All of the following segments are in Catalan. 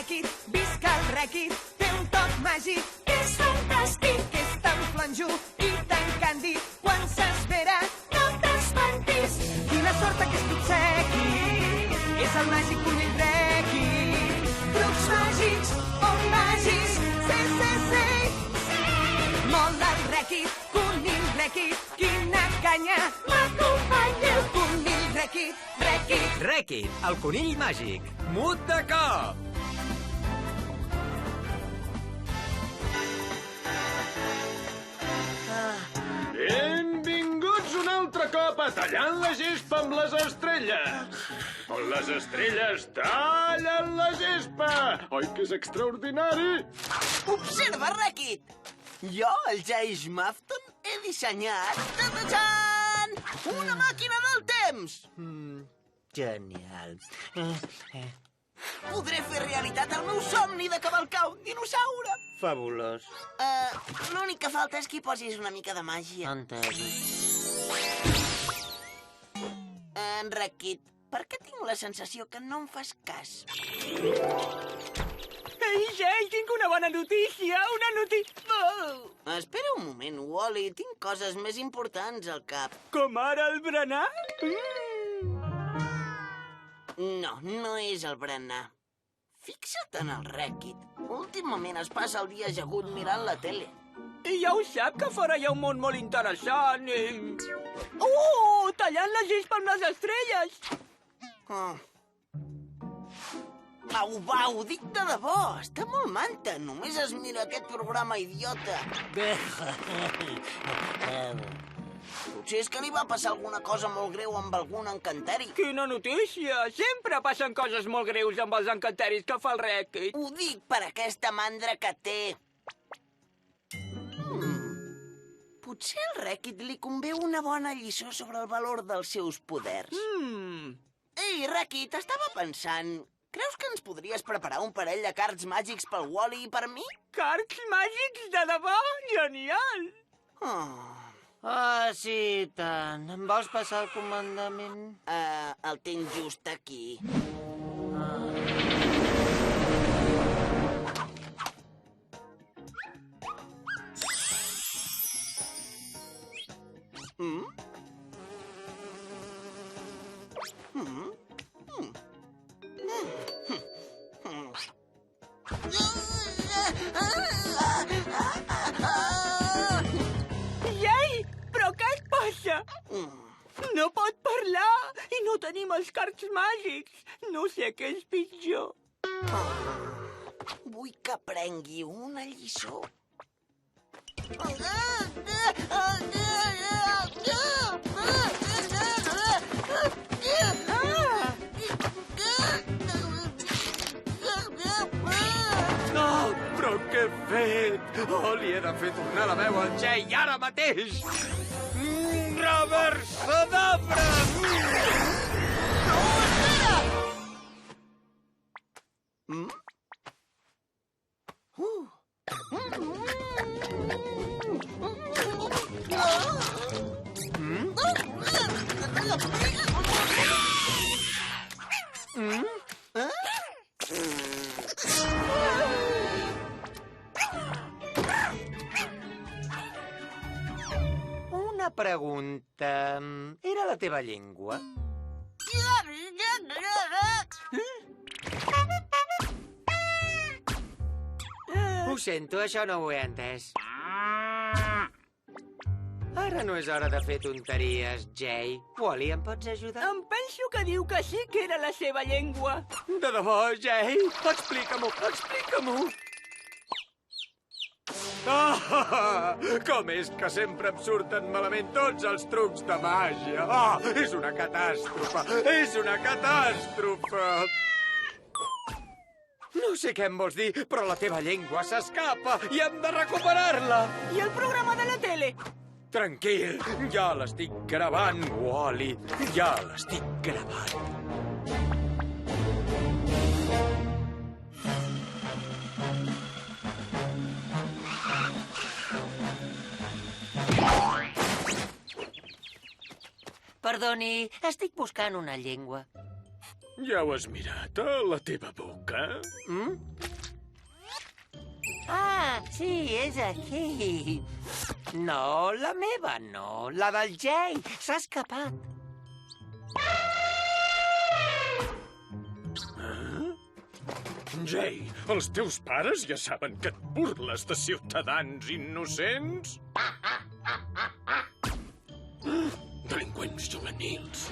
rèquid, visca el rèquid, té un toc màgic, és fantàstic, és tan flanjut i tan càndid, quan s'espera no t'espantis. Quina sort aquest obsequi, és el màgic conill rèquid. Trucs màgics o màgics, sí. Mola el rèquid, conill rèquid, quina canya, m'acompanya el conill rèquid, rèquid. Rèquid, el conill màgic. Mut de cop! Benvinguts un altre cop a Tallant la gespa amb les estrelles. On les estrelles tallen la gespa. Oi que és extraordinari? Observa, Rèquid! Jo, el Jace Mafton, he dissenyat... Ta-ta-tan! Una màquina del temps! Genial. Podré fer realitat el meu somni de cavalcar un dinosaure! Fabulós. L'únic que falta és que hi posis una mica de màgia. Rèquid, per què tinc la sensació que no em fas cas? Ei, Jay, tinc una bona notícia, Espera un moment, Wally, tinc coses més importants al cap. Com ara el berenar? No, no és el berenar. Fixa't en el Rèquid. Últimament es passa el dia ajagut mirant la tele. I ja ho sap, que fora hi ha un món molt interessant i... tallant la gespa amb les estrelles! Au, dic de debò, està molt manta. Només es mira aquest programa idiota. Potser és que li va passar alguna cosa molt greu amb algun encanteri. Quina notícia! Sempre passen coses molt greus amb els encanteris que fa el Rèquid. Ho dic per aquesta mandra que té. Potser al Rèquid li convé una bona lliçó sobre el valor dels seus poders. Ei, Rèquid, estava pensant... Creus que ens podries preparar un parell de cards màgics pel Wally i per mi? Cards màgics de debò? Genial! Sí, tant. Em vols passar el comandament? El tinc just aquí. Jay, però què et passa? No pot parlar i no tenim els cards màgics. No sé què és pitjor. Vull que aprengui una lliçó. Però què he fet? Li he de fer tornar la veu al Jay ara mateix! Reversadabra! Una pregunta. Era la teva llengua? Ho sento, això no ho he entès. Ara no és hora de fer tonteries, Jay. Wally, em pots ajudar? Em penso que diu que sí que era la seva llengua. De debò, Jay? Explica-m'ho, explica-m'ho. Com és que sempre em surten malament tots els trucs de màgia? És una catàstrofe! És una catàstrofe! No sé què em vols dir, però la teva llengua s'escapa i hem de recuperar-la! I el programa de la tele? Tranquil, ja l'estic gravant, Wally. Ja l'estic gravant. Perdoni, estic buscant una llengua. Ja ho has mirat, a la teva boca? Ah, sí, és aquí. No, la meva no, la del Jay. S'ha escapat. Jay, els teus pares ja saben que et burles de ciutadans innocents? Delinqüents juvenils.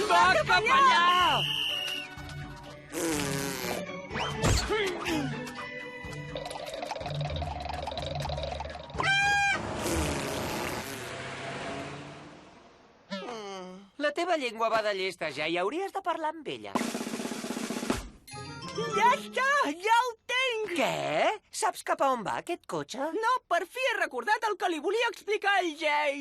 Va cap allà! La teva llengua va de llesta, ja, i hauries de parlar amb ella. Ja està, ja ho tinc! Què? Saps cap a on va aquest cotxe? No, per fi he recordat el que li volia explicar al Jay.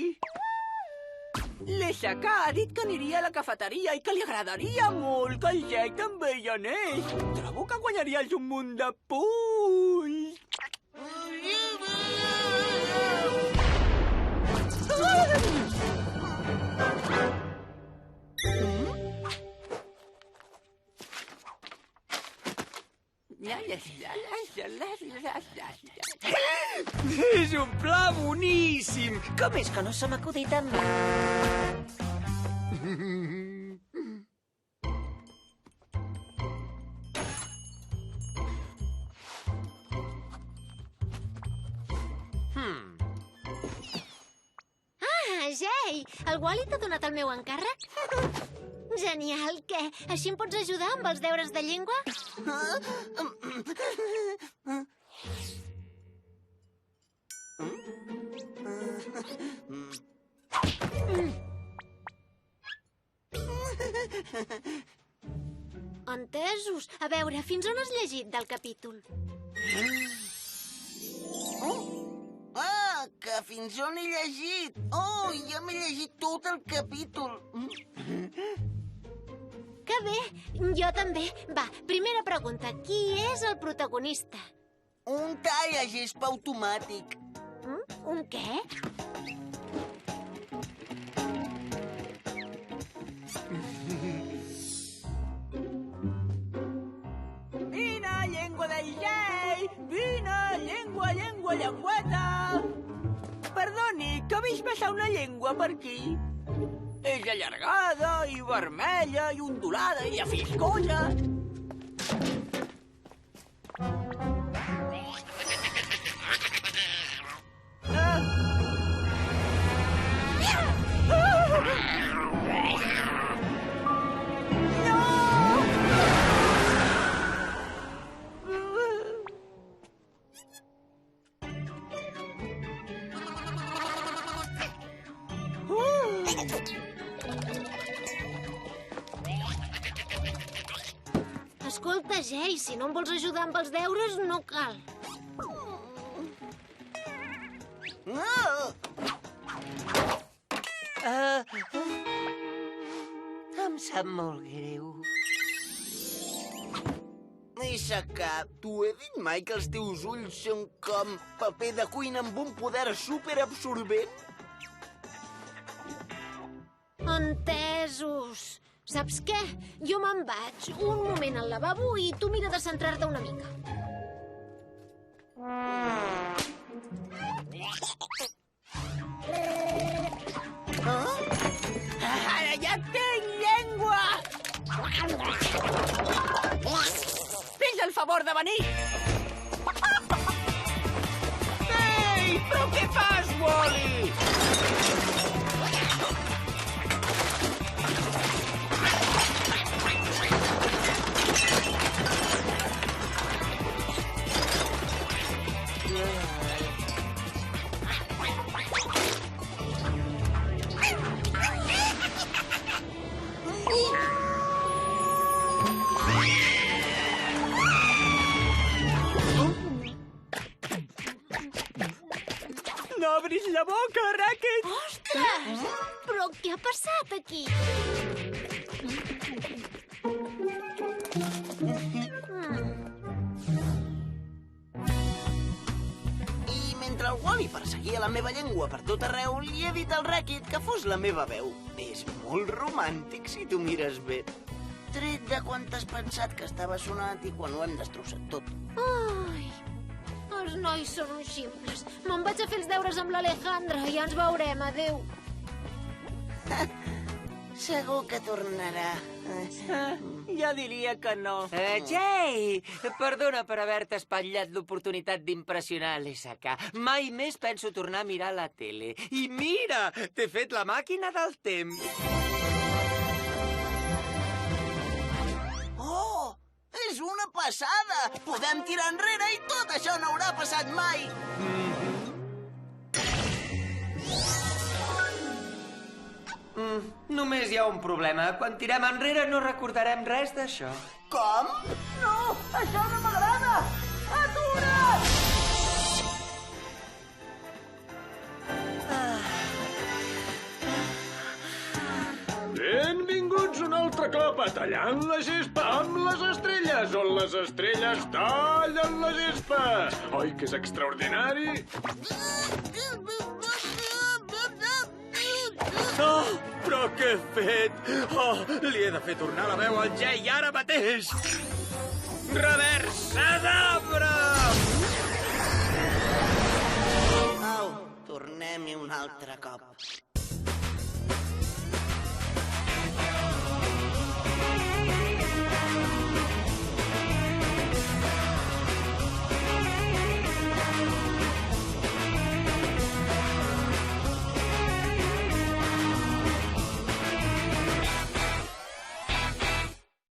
L'Eixacà ha dit que aniria a la cafeteria i que li agradaria molt que el Jay també hi anés. Trobo que guanyaries un munt de punts. És un pla boníssim! Com és que no se m'ha acudit a mi? Jay, el Wally t'ha donat el meu encàrrec? Genial, què? Així em pots ajudar amb els deures de llengua? Entesos. A veure, fins on has llegit del capítol? Ah, que fins on he llegit? Oh, ja m'he llegit tot el capítol. Que bé, jo també. Va, primera pregunta. Qui és el protagonista? Un tallagespa automàtic. Un què? Vine, llengua del Jay! Vine, llengua, llengua, llengüeta! Perdoni, que he vist passar una llengua per aquí. És allargada i vermella i ondulada i afiscosa. Escolta, Jay, si no em vols ajudar amb els deures, no cal. Em sap molt greu. Aixecar, t'ho he dit mai que els teus ulls són com paper de cuina amb un poder superabsorbent? Entesos. Saps què? Jo me'n vaig un moment al lavabo i tu mira de centrar-te una mica. Ara ja tinc llengua! Fes el favor de venir! Ei, però què fas, Wally? No obris la boca, Racket! Ostres! Però què ha passat aquí? I mentre el Wally perseguia seguia la meva llengua per tot arreu, li he dit al Rèquid que fos la meva veu. És molt romàntic, si tu mires bé. Tret de quan t'has pensat que estava sonat i quan ho hem destrossat tot. Ai, els nois són uns ximples. Me'n vaig a fer els deures amb l'Alejandra. Ja ens veurem, adeu. Segur que tornarà. Jo diria que no. Jay, perdona per haver-te espatllat l'oportunitat d'impressionar l'SK. Mai més penso tornar a mirar la tele. I mira, t'he fet la màquina del temps. Oh, és una passada! Podem tirar enrere i tot això no haurà passat mai! Només hi ha un problema. Quan tirem enrere no recordarem res d'això. Com? No, això no m'agrada! Atura't! Benvinguts un altre cop a Tallant la gespa amb les estrelles, on les estrelles tallen la gespa. Oi que és extraordinari? Oh, però què he fet? Oh, li he de fer tornar la veu al Jay ara mateix! Reversadabra! Au, tornem-hi un altre cop.